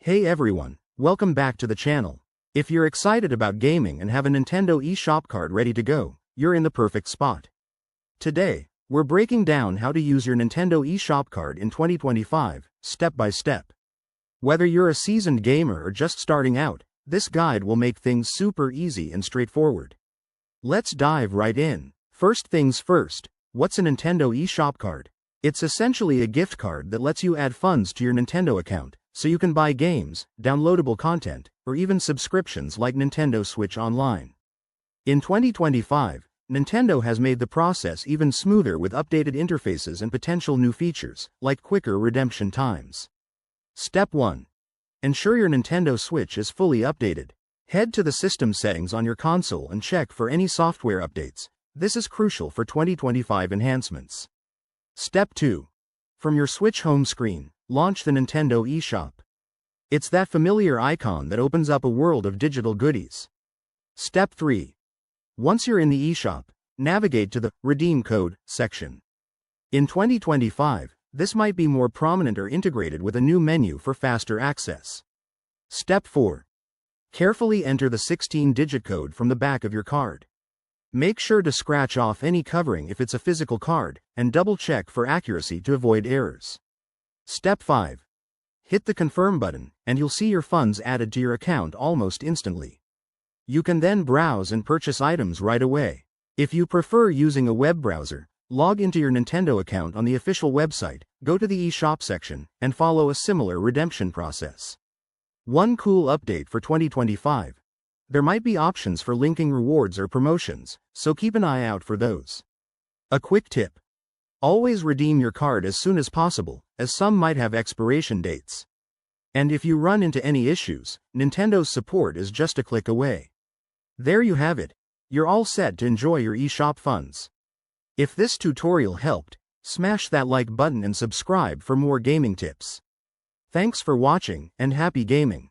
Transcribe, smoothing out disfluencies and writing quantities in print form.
Hey everyone, welcome back to the channel. If you're excited about gaming and have a Nintendo eShop card ready to go, you're in the perfect spot. Today, we're breaking down how to use your Nintendo eShop card in 2025, step by step. Whether you're a seasoned gamer or just starting out, this guide will make things super easy and straightforward. Let's dive right in. First things first, what's a Nintendo eShop card? It's essentially a gift card that lets you add funds to your Nintendo account, so you can buy games, downloadable content, or even subscriptions like Nintendo Switch Online. In 2025, Nintendo has made the process even smoother with updated interfaces and potential new features, like quicker redemption times. Step 1. Ensure your Nintendo Switch is fully updated. Head to the system settings on your console and check for any software updates. This is crucial for 2025 enhancements. Step 2. From your Switch home screen, launch the Nintendo eShop. It's that familiar icon that opens up a world of digital goodies. Step 3. Once you're in the eShop, navigate to the Redeem Code section. In 2025, this might be more prominent or integrated with a new menu for faster access. Step 4. Carefully enter the 16-digit code from the back of your card. Make sure to scratch off any covering if it's a physical card, and double-check for accuracy to avoid errors. Step 5. Hit the Confirm button, and you'll see your funds added to your account almost instantly. You can then browse and purchase items right away. If you prefer using a web browser, log into your Nintendo account on the official website, go to the eShop section, and follow a similar redemption process. One cool update for 2025. There might be options for linking rewards or promotions, so keep an eye out for those. A quick tip. Always redeem your card as soon as possible, as some might have expiration dates. And if you run into any issues, Nintendo's support is just a click away. There you have it. You're all set to enjoy your eShop funds. If this tutorial helped, smash that like button and subscribe for more gaming tips. Thanks for watching, and happy gaming.